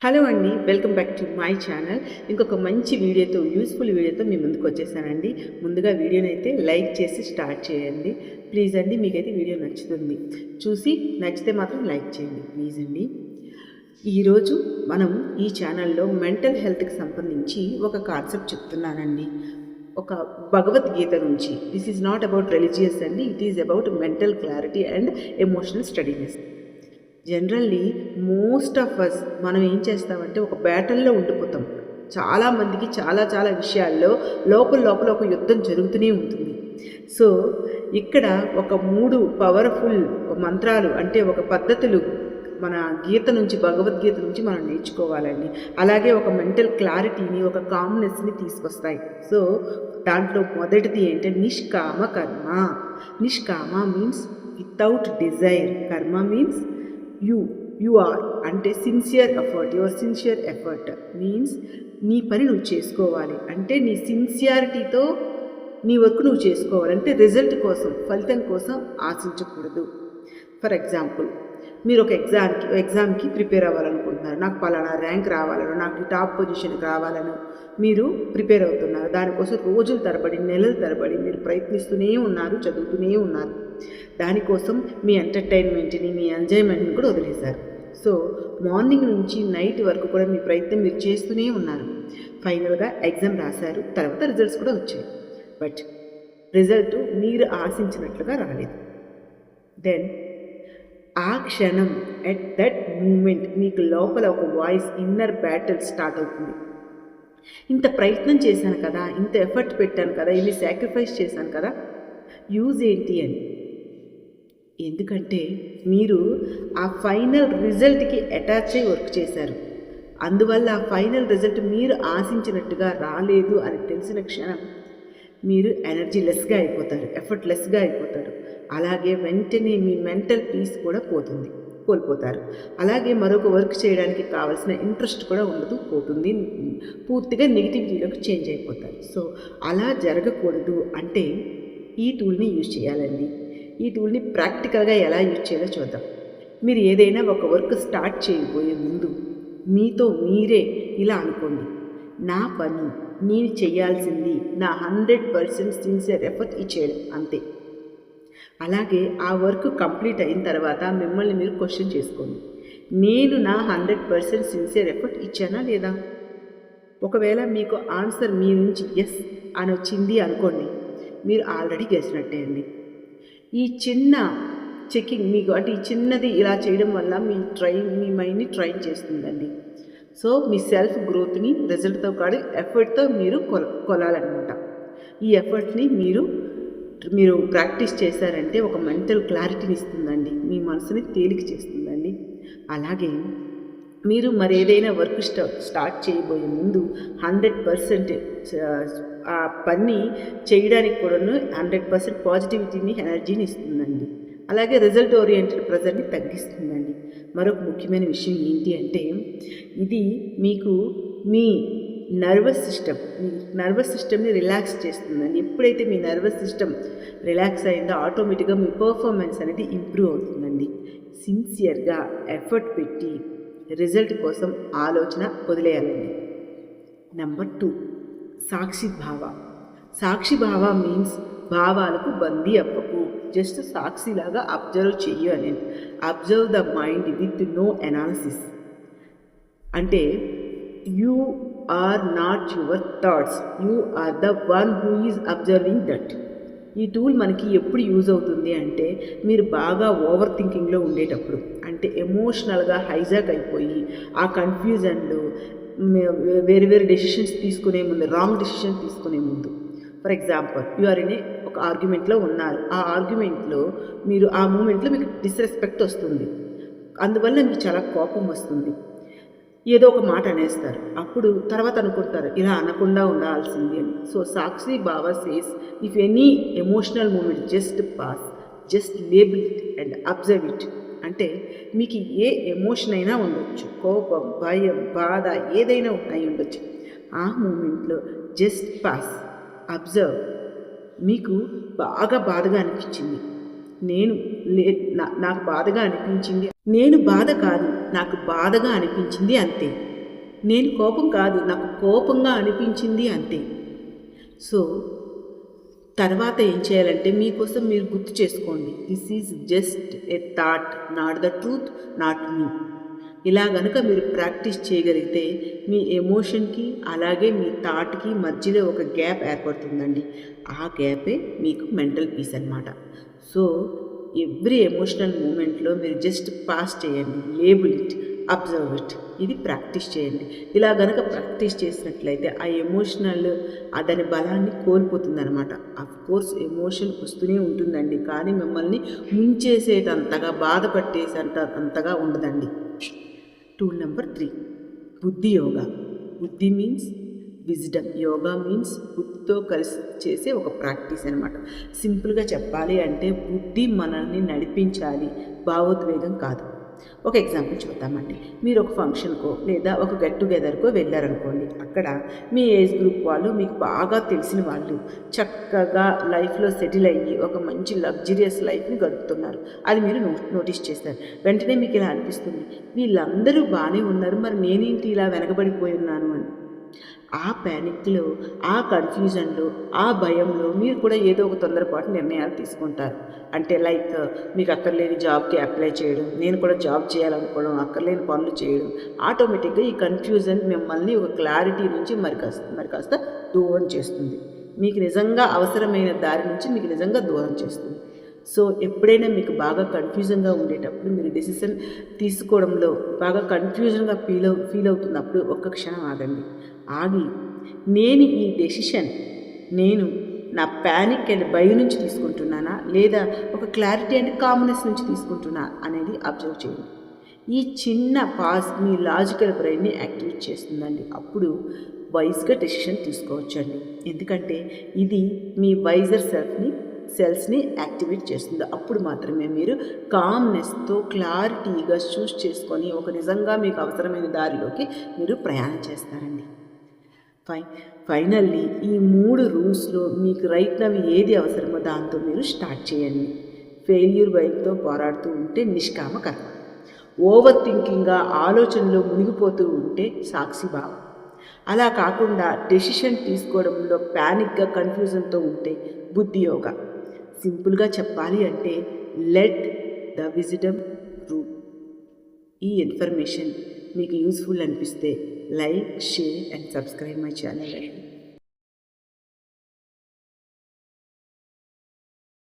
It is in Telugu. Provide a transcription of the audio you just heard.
హలో అండి, welcome back to my channel. ఇంకొక మంచి వీడియోతో, యూస్ఫుల్ వీడియోతో మీ ముందుకు వచ్చేసానండి. ముందుగా వీడియోని అయితే లైక్ చేసి స్టార్ట్ చేయండి ప్లీజ్ అండి. మీకైతే వీడియో నచ్చుతుంది, చూసి నచ్చితే మాత్రం లైక్ చేయండి ప్లీజ్ అండి. ఈరోజు మనం ఈ ఛానల్లో మెంటల్ హెల్త్కి సంబంధించి ఒక కాన్సెప్ట్ చెప్తున్నానండి, ఒక భగవద్గీత నుంచి. This is not about religious అండి, it is about mental clarity and emotional steadiness. Generally most of us మనం ఏం చేస్తామంటే ఒక బ్యాటిల్లో ఉండిపోతాం. చాలామందికి చాలా చాలా విషయాల్లో లోపల ఒక యుద్ధం జరుగుతూనే ఉంటుంది. సో ఇక్కడ ఒక 3 పవర్ఫుల్ మంత్రాలు, అంటే ఒక పద్ధతులు మన గీత నుంచి, భగవద్గీత నుంచి మనం నేర్చుకోవాలండి. అలాగే ఒక మెంటల్ క్లారిటీని, ఒక కామ్నెస్ని తీసుకొస్తాయి. సో దాంట్లో మొదటిది ఏంటంటే నిష్కామ కర్మ. నిష్కామ మీన్స్ వితౌట్ డిజైర్, కర్మ మీన్స్ యు ఆర్, అంటే sincere effort. Your sincere effort means నీ పని నువ్వు చేసుకోవాలి, అంటే నీ సిన్సియారిటీతో నీ వర్క్ నువ్వు చేసుకోవాలి. అంటే రిజల్ట్ కోసం, ఫలితం కోసం ఆశించకూడదు. ఫర్ ఎగ్జాంపుల్, మీరు ఒక ఎగ్జామ్కి ప్రిపేర్ అవ్వాలనుకుంటున్నారు. నాకు పలానా ర్యాంక్ రావాలను, నాకు టాప్ పొజిషన్కి రావాలను మీరు ప్రిపేర్ అవుతున్నారు. దానికోసం రోజుల తరబడి, నెలల తరబడి మీరు ప్రయత్నిస్తూనే ఉన్నారు, చదువుతూనే ఉన్నారు. దానికోసం మీ ఎంటర్టైన్మెంట్ని, మీ ఎంజాయ్మెంట్ని కూడా వదిలేశారు. సో మార్నింగ్ నుంచి నైట్ వరకు కూడా మీ ప్రయత్నం మీరు చేస్తూనే ఉన్నారు. ఫైనల్గా ఎగ్జామ్ రాశారు, తర్వాత రిజల్ట్స్ కూడా వచ్చాయి. బట్ రిజల్ట్ మీరు ఆశించినట్లుగా రాలేదు. దెన్ ఆ క్షణం, ఎట్ దట్ మూమెంట్ మీకు లోపల ఒక వాయిస్, ఇన్నర్ బ్యాటిల్ స్టార్ట్ అవుతుంది. ఇంత ప్రయత్నం చేశాను కదా, ఇంత ఎఫర్ట్ పెట్టాను కదా, ఇన్ని సాక్రిఫైస్ చేశాను కదా, యూజ్ ఏంటి అని. ఎందుకంటే మీరు ఆ ఫైనల్ రిజల్ట్కి అటాచ్ అయ్యి వర్క్ చేశారు. అందువల్ల ఆ ఫైనల్ రిజల్ట్ మీరు ఆశించినట్టుగా రాలేదు అని తెలిసిన క్షణం మీరు ఎనర్జీ లెస్గా అయిపోతారు, ఎఫర్ట్ లెస్గా అయిపోతారు. అలాగే వెంటనే మీ మెంటల్ పీస్ కూడా కోల్పోతారు. అలాగే మరొక వర్క్ చేయడానికి కావాల్సిన ఇంట్రెస్ట్ కూడా ఉండదు, పోతుంది. పూర్తిగా నెగిటివిటీలోకి చేంజ్ అయిపోతారు. సో అలా జరగకూడదు అంటే ఈ టూల్ని యూజ్ చేయాలండి. ఈ టూల్ని ప్రాక్టికల్గా ఎలా యూజ్ చేయాలో చూద్దాం. మీరు ఏదైనా ఒక వర్క్ స్టార్ట్ చేయబోయే ముందు మీతో మీరే ఇలా అనుకోండి, నా పని నేను చేయాల్సింది నా 100% సిన్సియర్ ఎఫర్ట్ ఇచ్చేయడం అంతే. అలాగే ఆ వర్క్ కంప్లీట్ అయిన తర్వాత మిమ్మల్ని మీరు క్వశ్చన్ చేసుకోండి, నేను నా 100% సిన్సియర్ ఎఫర్ట్ ఇచ్చానా లేదా? ఒకవేళ మీకు ఆన్సర్ మీ నుంచి ఎస్ అని వచ్చింది అనుకోండి, మీరు ఆల్రెడీ గెలిచినట్టే అండి. ఈ చిన్న చెకింగ్ మీకు, అంటే ఈ చిన్నది ఇలా చేయడం వల్ల మీ మైండ్ని ట్రైన్ చేస్తుందండి. సో మీ సెల్ఫ్ గ్రోత్ని రిజల్ట్తో కాదు, ఎఫర్ట్తో మీరు కొలాలన్నమాట. ఈ ఎఫర్ట్ని మీరు ప్రాక్టీస్ చేశారంటే ఒక మెంటల్ క్లారిటీని ఇస్తుందండి, మీ మనసుని తేలిక చేస్తుందండి. అలాగే మీరు మరి ఏదైనా వర్క్ స్టార్ట్ చేయబోయే ముందు 100% ఆ పని చేయడానికి కూడాను 100% పాజిటివిటీని, ఎనర్జీని ఇస్తుందండి. అలాగే రిజల్ట్ ఓరియంటెడ్ ప్రెజర్ని తగ్గిస్తుందండి. మరొక ముఖ్యమైన విషయం ఏంటి అంటే, ఇది మీకు మీ నర్వస్ సిస్టమ్ని రిలాక్స్ చేస్తుందండి. ఎప్పుడైతే మీ నర్వస్ సిస్టమ్ రిలాక్స్ అయిందో ఆటోమేటిక్గా మీ పర్ఫార్మెన్స్ అనేది ఇంప్రూవ్ అవుతుందండి. సిన్సియర్గా ఎఫర్ట్ పెట్టి రిజల్ట్ కోసం ఆలోచన వదిలేయాలండి. నెంబర్ 2, సాక్షి భావ మీన్స్ భావాలకు బందీ అవ్వకు, జస్ట్ సాక్షిలాగా అబ్జర్వ్ చెయ్యి అని. Observe the mind with no analysis. అంటే you are not your thoughts, you are the one who is observing that. ఈ టూల్ మనకి ఎప్పుడు యూజ్ అవుతుంది అంటే, మీరు బాగా ఓవర్ థింకింగ్లో ఉండేటప్పుడు, అంటే ఎమోషనల్గా హైజాక్ అయిపోయి ఆ కన్ఫ్యూజన్లో వేరే డెసిషన్స్ తీసుకునే ముందు, రాంగ్ డెసిషన్ తీసుకునే ముందు. For example, you are in ఒక ఆర్గ్యుమెంట్లో ఉన్నారు. ఆ ఆర్గ్యుమెంట్లో మీరు ఆ మూమెంట్లో మీకు డిస్రెస్పెక్ట్ వస్తుంది, అందువల్ల మీకు చాలా కోపం వస్తుంది, ఏదో ఒక మాట అనేస్తారు. అప్పుడు తర్వాత అనుకుంటారు ఇలా అనకుండా ఉండాల్సింది అని. So Sakshi Bhav says, if any emotional moment just pass, just label it and observe it. అంటే మీకు ఏ ఎమోషన్ అయినా ఉండొచ్చు, కోపం, భయం, బాధ ఏదైనా ఉండొచ్చు. ఆ మూమెంట్లో జస్ట్ పాస్, అబ్జర్వ్. మీకు బాగా బాధగా అనిపించింది, నాకు బాధగా అనిపించింది, నేను బాధ కాదు, నాకు బాధగా అనిపించింది అంతే. నేను కోపం కాదు, నాకు కోపంగా అనిపించింది అంతే. సో తర్వాత ఏం చేయాలంటే మీకోసం మీరు గుర్తు చేసుకోండి, this is just a thought, not the truth, not me. ఇలా గనుక మీరు ప్రాక్టీస్ చేయగలిగితే మీ ఎమోషన్కి అలాగే మీ థాట్కి మధ్యలో ఒక గ్యాప్ ఏర్పడుతుందండి. ఆ గ్యాపే మీకు మెంటల్ పీస్ అన్నమాట. సో ఎవ్రీ ఎమోషనల్ మూమెంట్లో మీరు జస్ట్ పాస్ చేయండి, లేబుల్ ఇట్, అబ్జర్వ్ ఇట్. ఇది ప్రాక్టీస్ చేయండి. ఇలా గనక ప్రాక్టీస్ చేసినట్లయితే ఆ ఎమోషనల్ దాని బలాన్ని కోల్పోతుందనమాట. కోర్స్ ఎమోషన్ వస్తూనే ఉంటుందండి, కానీ మిమ్మల్ని ముంచేసేటంతగా బాధ అంతగా ఉండదండి. టూల్ నెంబర్ 3, బుద్ధి యోగా. బుద్ధి మీన్స్ విజ్డమ్, యోగా మీన్స్ బుద్ధితో కలిసి చేసే ఒక ప్రాక్టీస్ అనమాట. సింపుల్గా చెప్పాలి అంటే బుద్ధి మనల్ని నడిపించాలి, భావోద్వేగం కాదు. ఒక ఎగ్జాంపుల్ చూద్దామండి. మీరు ఒక ఫంక్షన్కో లేదా ఒక గెట్ టుగెదర్కో వెళ్ళారనుకోండి. అక్కడ మీ ఏజ్ గ్రూప్ వాళ్ళు, మీకు బాగా తెలిసిన వాళ్ళు చక్కగా లైఫ్లో సెటిల్ అయ్యి ఒక మంచి లగ్జరియస్ లైఫ్ని గడుపుతున్నారు. అది మీరు నోటీస్ చేస్తారు. వెంటనే మీకు ఇలా అనిపిస్తుంది, వీళ్ళందరూ బాగానే ఉన్నారు, మరి నేనేంటి ఇలా వెనకబడిపోయి ఉన్నాను అని. ఆ ప్యానిక్లో, ఆ కన్ఫ్యూజన్లో, ఆ భయంలో మీరు కూడా ఏదో ఒక తొందరపాటు నిర్ణయాలు తీసుకుంటారు. అంటే లైక్ మీకు అక్కర్లేని జాబ్కి అప్లై చేయడం, నేను కూడా జాబ్ చేయాలనుకోవడం, అక్కర్లేని పనులు చేయడం. ఆటోమేటిక్గా ఈ కన్ఫ్యూజన్ మిమ్మల్ని ఒక క్లారిటీ నుంచి మరి కాస్త దూరం చేస్తుంది. మీకు నిజంగా అవసరమైన దారి నుంచి మీకు నిజంగా దూరం చేస్తుంది. సో ఎప్పుడైనా మీకు బాగా కన్ఫ్యూజన్గా ఉండేటప్పుడు, మీరు డెసిషన్ తీసుకోవడంలో బాగా కన్ఫ్యూజన్గా ఫీల్ అవుతున్నప్పుడు ఒక్క క్షణం ఆగండి. ఆగి నేను ఈ డెసిషన్ నేను నా ప్యానిక్ అండ్ భయం నుంచి తీసుకుంటున్నానా, లేదా ఒక క్లారిటీ అండ్ కామ్నెస్ నుంచి తీసుకుంటున్నా అనేది అబ్జర్వ్ చేయండి. ఈ చిన్న పాజ్ మీ లాజికల్ బ్రెయిన్ని యాక్టివేట్ చేస్తుందండి. అప్పుడు వైజ్గా డెసిషన్ తీసుకోవచ్చండి. ఎందుకంటే ఇది మీ వైజర్ సెల్స్ని యాక్టివేట్ చేస్తుంది. అప్పుడు మాత్రమే మీరు కామ్నెస్తో క్లారిటీగా చూస్ చేసుకొని ఒక నిజంగా మీకు అవసరమైన దారిలోకి మీరు ప్రయాణం చేస్తారండి. ఫైనల్లీ ఈ 3 రూల్స్లో మీకు రైట్ నవ్ ఏది అవసరమో దాంతో మీరు స్టార్ట్ చేయండి. ఫెయిల్యూర్ భయంతో పోరాడుతూ ఉంటే నిష్కామ కర్మ, ఓవర్ థింకింగ్గా ఆలోచనలో మునిగిపోతూ ఉంటే సాక్షిభావం, అలా కాకుండా డెసిషన్ తీసుకోవడంలో ప్యానిక్గా కన్ఫ్యూజన్తో ఉంటే బుద్ధి యోగా. సింపుల్గా చెప్పాలి అంటే లెట్ ద విజిడమ్ రూల్. ఈ ఇన్ఫర్మేషన్ మీకు యూస్ఫుల్ అనిపిస్తే like, share and subscribe my channel అండి.